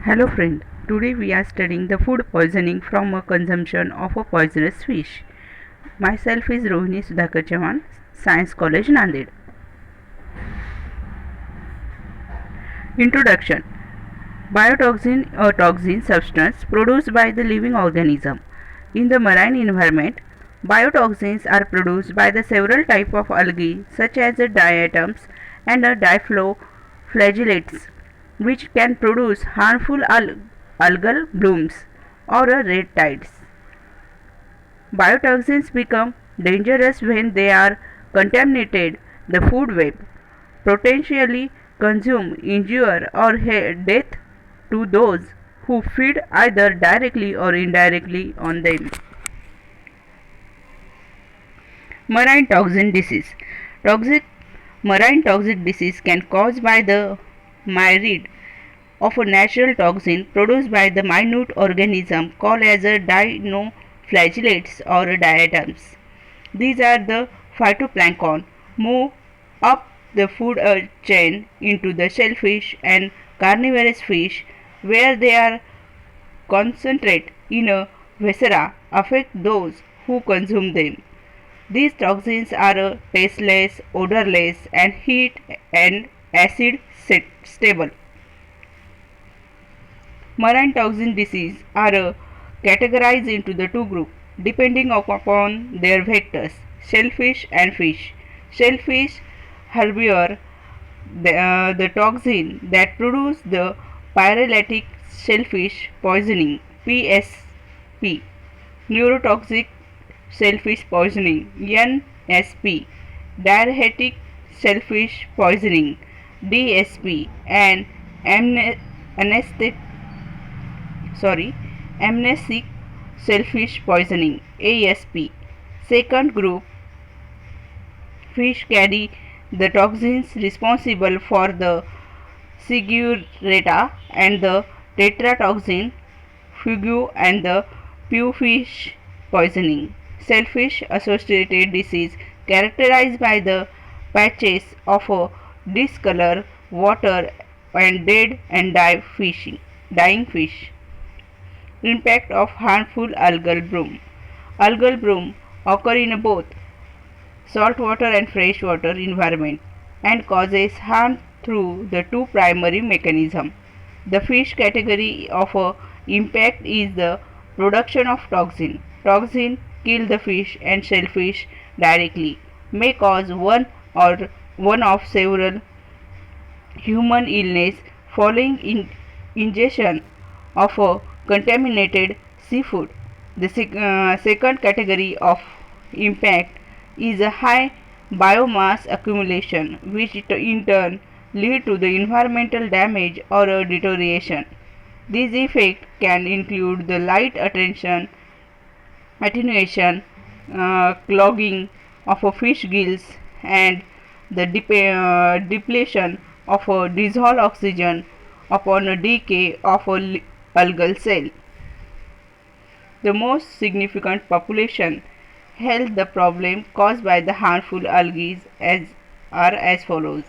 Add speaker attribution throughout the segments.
Speaker 1: Hello friend, today we are studying the food poisoning from a consumption of a poisonous fish. Myself is Rohini Sudhakar Chauhan, Science College Nanded. Introduction. Biotoxin, a toxin substance produced by the living organism. In the marine environment, biotoxins are produced by the several types of algae such as the diatoms and the diphloflagellates, which can produce harmful algal blooms or red tides. Biotoxins become dangerous when they are contaminated the food web, potentially consume, injure or death to those who feed either directly or indirectly on them. Marine toxin disease. Toxic marine toxic disease can caused by the myriad of a natural toxin produced by the minute organism called as a dinoflagellates or diatoms. These are the phytoplankton move up the food chain into the shellfish and carnivorous fish where they are concentrate in a viscera affect those who consume them. These toxins are tasteless, odorless and heat and acid stable. Marine toxin disease are categorized into the two groups depending upon their vectors, shellfish and fish. Shellfish herbivore, the toxin that produce the pyrolytic shellfish poisoning PSP, neurotoxic shellfish poisoning NSP, diarrheatic shellfish poisoning DSP, and amnestic shellfish poisoning ASP. Second group fish carry the toxins responsible for the Sigureta and the tetrodotoxin fugu and the pewfish poisoning. Shellfish associated disease characterized by the patches of a discolor water and dead and dying fish. Impact of harmful algal bloom. Algal bloom occur in both saltwater and freshwater environment and causes harm through the two primary mechanisms. The fish category of impact is the production of toxin. Toxin kill the fish and shellfish directly, may cause one of several human illness following ingestion of contaminated seafood. The second category of impact is a high biomass accumulation, which in turn lead to the environmental damage or a deterioration. These effects can include the light attenuation, clogging of a fish gills, and the depletion of a dissolved oxygen upon a decay of a algal cell. The most significant population health the problem caused by the harmful algae are as follows: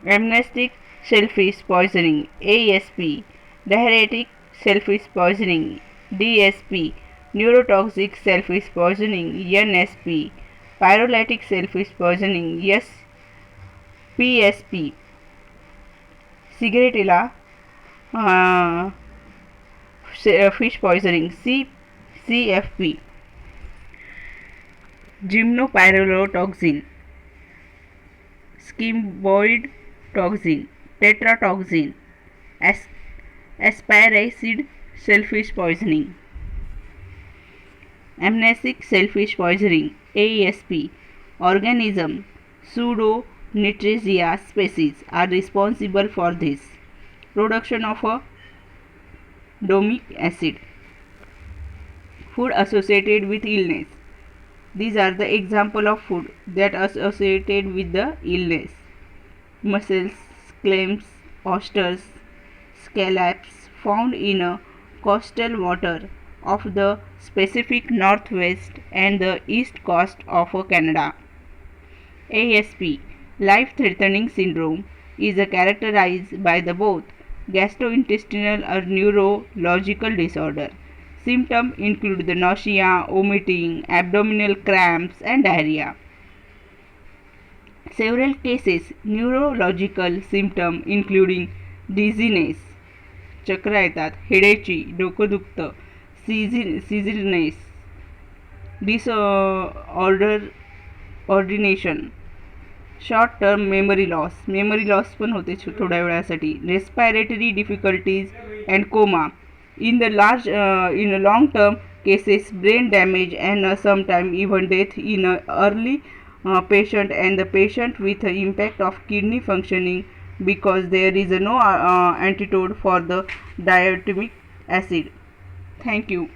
Speaker 1: amnestic shellfish poisoning ASP, diarrheatic shellfish poisoning DSP, neurotoxic shellfish poisoning NSP, pyrolytic shellfish poisoning PSP, Sigretilla fish poisoning CFP, gymnopyrrolotoxin, skimboid toxin, tetrodotoxin, asparacid shellfish poisoning. Amnesic shellfish poisoning ASP, organism Pseudonetrezia species are responsible for this. Production of a domic acid. Food associated with illness. These are the example of food that are associated with the illness: mussels, clams, oysters, scallops found in a coastal water of the Pacific Northwest and the east coast of Canada. ASP, life-threatening syndrome, is characterized by the both gastrointestinal or neurological disorder. Symptoms include the nausea, vomiting, abdominal cramps, and diarrhea. Several cases neurological symptoms including dizziness, चक्र येतात, हेडेची, डोकं दुखतं, dizziness, disorder ordination, short term memory loss पण होते थोड्या वेळासाठी, respiratory difficulties and coma. In a long term cases, brain damage and sometimes even death in a early patient, and the patient with impact of kidney functioning because there is no antidote for the diatomic acid. Thank you.